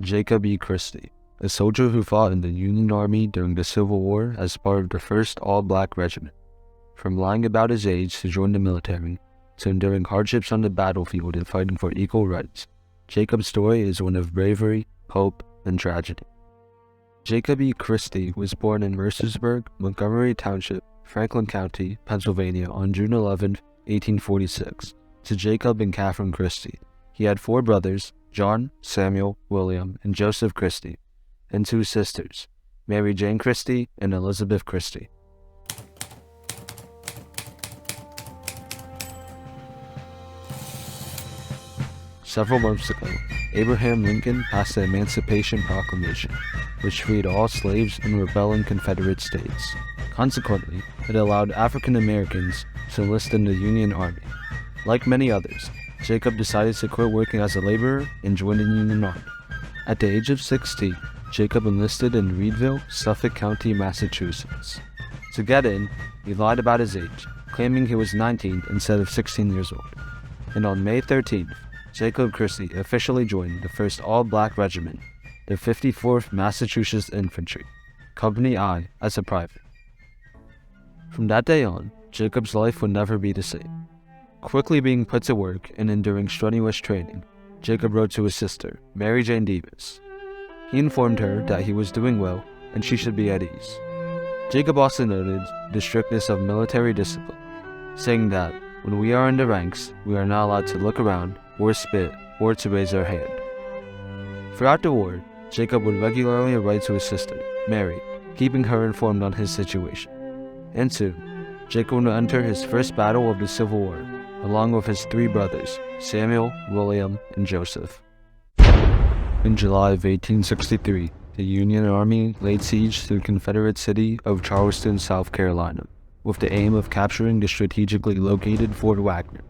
Jacob E. Christy, a soldier who fought in the Union Army during the Civil War as part of the 1st All-Black Regiment. From lying about his age to join the military, to enduring hardships on the battlefield and fighting for equal rights, Jacob's story is one of bravery, hope, and tragedy. Jacob E. Christy was born in Mercersburg, Montgomery Township, Franklin County, Pennsylvania on June 11, 1846, to Jacob and Catherine Christy. He had 4 brothers, John, Samuel, William, and Joseph Christy, and 2 sisters, Mary Jane Christy and Elizabeth Christy. Several months ago, Abraham Lincoln passed the Emancipation Proclamation, which freed all slaves in rebelling Confederate states. Consequently, it allowed African Americans to enlist in the Union Army. Like many others, Jacob decided to quit working as a laborer and join the Union Army. At the age of 16, Jacob enlisted in Reedville, Suffolk County, Massachusetts. To get in, he lied about his age, claiming he was 19 instead of 16 years old. And on May 13th, Jacob Christy officially joined the 1st All-Black Regiment, the 54th Massachusetts Infantry, Company I, as a private. From that day on, Jacob's life would never be the same. Quickly being put to work and enduring strenuous training, Jacob wrote to his sister, Mary Jane Davis. He informed her that he was doing well and she should be at ease. Jacob also noted the strictness of military discipline, saying that when we are in the ranks, we are not allowed to look around or spit or to raise our hand. Throughout the war, Jacob would regularly write to his sister, Mary, keeping her informed on his situation. And soon, Jacob would enter his first battle of the Civil War, along with his 3 brothers, Samuel, William, and Joseph. In July of 1863, the Union Army laid siege to the Confederate city of Charleston, South Carolina, with the aim of capturing the strategically located Fort Wagner.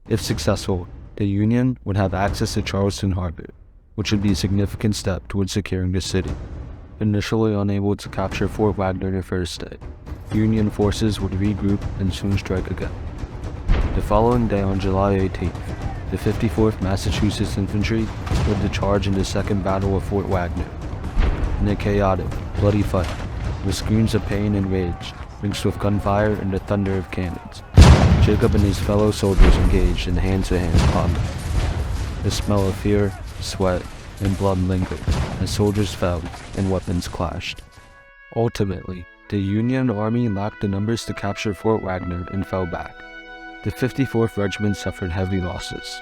If successful, the Union would have access to Charleston Harbor, which would be a significant step towards securing the city. Initially unable to capture Fort Wagner the first day, Union forces would regroup and soon strike again. The following day on July 18th, the 54th Massachusetts Infantry led the charge in the Second Battle of Fort Wagner. In a chaotic, bloody fight, with screams of pain and rage, mixed with gunfire and the thunder of cannons, Jacob and his fellow soldiers engaged in hand-to-hand combat. The smell of fear, sweat, and blood lingered as soldiers fell and weapons clashed. Ultimately, the Union Army lacked the numbers to capture Fort Wagner and fell back. The 54th Regiment suffered heavy losses.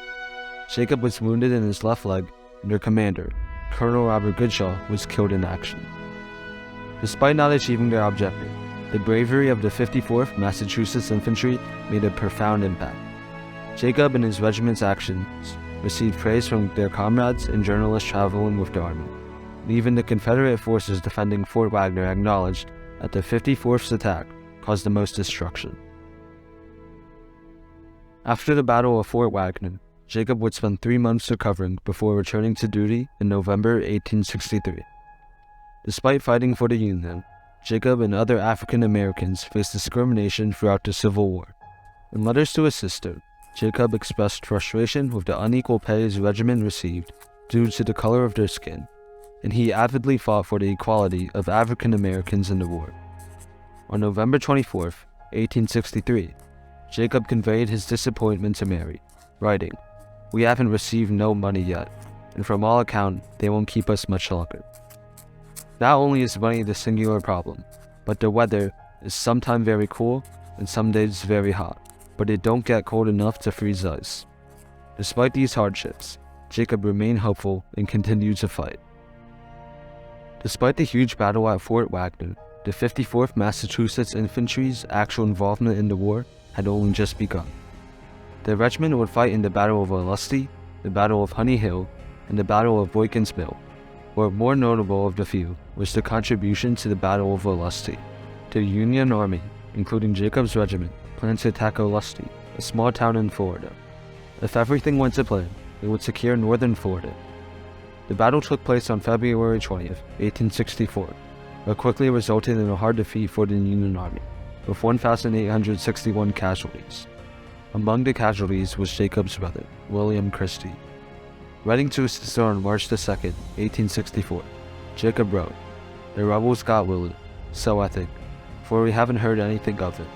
Jacob was wounded in his left leg, and their commander, Colonel Robert Goodshaw, was killed in action. Despite not achieving their objective, the bravery of the 54th Massachusetts Infantry made a profound impact. Jacob and his regiment's actions received praise from their comrades and journalists traveling with the army. And even the Confederate forces defending Fort Wagner acknowledged that the 54th's attack caused the most destruction. After the Battle of Fort Wagner, Jacob would spend 3 months recovering before returning to duty in November 1863. Despite fighting for the Union, Jacob and other African Americans faced discrimination throughout the Civil War. In letters to his sister, Jacob expressed frustration with the unequal pay his regiment received due to the color of their skin, and he avidly fought for the equality of African Americans in the war. On November 24, 1863, Jacob conveyed his disappointment to Mary, writing, "We haven't received no money yet, and from all account, they won't keep us much longer." Not only is money the singular problem, but the weather is sometimes very cool and some days very hot, but it don't get cold enough to freeze ice. Despite these hardships, Jacob remained hopeful and continued to fight. Despite the huge battle at Fort Wagner, the 54th Massachusetts Infantry's actual involvement in the war had only just begun. The regiment would fight in the Battle of Olustee, the Battle of Honey Hill, and the Battle of Boykins Mill, but more notable of the few was the contribution to the Battle of Olustee. The Union Army, including Jacob's regiment, planned to attack Olustee, a small town in Florida. If everything went to plan, it would secure northern Florida. The battle took place on February 20th, 1864, but quickly resulted in a hard defeat for the Union Army, with 1,861 casualties. Among the casualties was Jacob's brother, William Christy. Writing to his sister on March 2nd, 1864, Jacob wrote, "The rebels got Willie, so I think, for we haven't heard anything of it."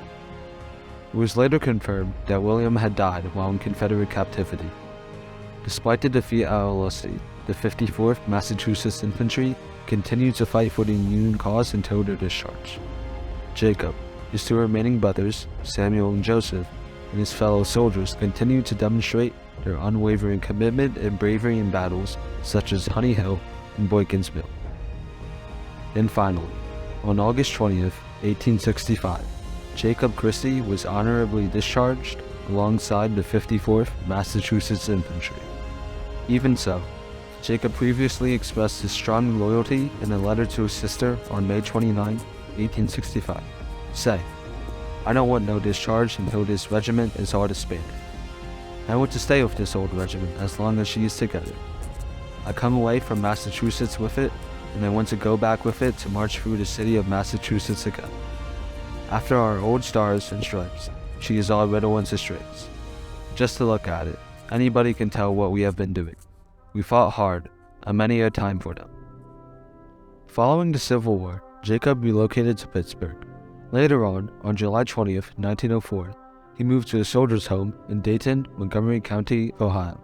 It was later confirmed that William had died while in Confederate captivity. Despite the defeat at Olustee, the 54th Massachusetts Infantry continued to fight for the Union cause until their discharge. Jacob, his two remaining brothers, Samuel and Joseph, and his fellow soldiers continued to demonstrate their unwavering commitment and bravery in battles such as Honey Hill and Boykin's Mill. And finally, on August 20th, 1865, Jacob Christy was honorably discharged alongside the 54th Massachusetts Infantry. Even so, Jacob previously expressed his strong loyalty in a letter to his sister on May 29, 1865, saying, "I don't want no discharge until this regiment is all disbanded. I want to stay with this old regiment as long as she is together. I come away from Massachusetts with it, and I want to go back with it to march through the city of Massachusetts again. After our old stars and stripes, she is all riddle and straits. Just to look at it, anybody can tell what we have been doing. We fought hard, and many a time for them." Following the Civil War, Jacob relocated to Pittsburgh. Later on July 20th, 1904, he moved to a soldier's home in Dayton, Montgomery County, Ohio.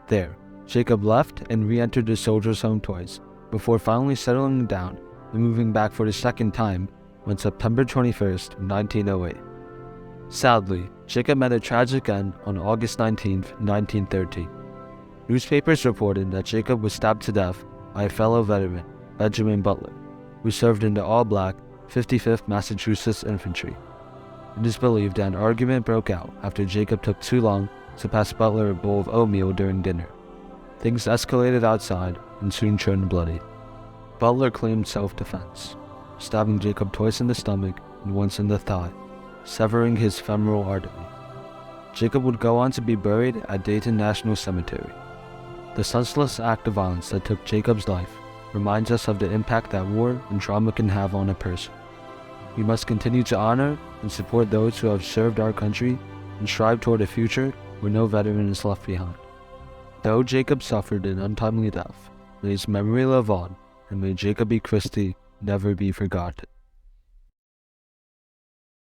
There, Jacob left and re-entered the soldier's home twice, before finally settling down and moving back for the second time on September 21st, 1908. Sadly, Jacob met a tragic end on August 19th, 1913. Newspapers reported that Jacob was stabbed to death by a fellow veteran, Benjamin Butler, who served in the all-black 55th Massachusetts Infantry. It is believed that an argument broke out after Jacob took too long to pass Butler a bowl of oatmeal during dinner. Things escalated outside and soon turned bloody. Butler claimed self-defense, stabbing Jacob twice in the stomach and once in the thigh, severing his femoral artery. Jacob would go on to be buried at Dayton National Cemetery. The senseless act of violence that took Jacob's life reminds us of the impact that war and trauma can have on a person. We must continue to honor and support those who have served our country and strive toward a future where no veteran is left behind. Though Jacob suffered an untimely death, may his memory live on, and may Jacob E. Christy never be forgotten.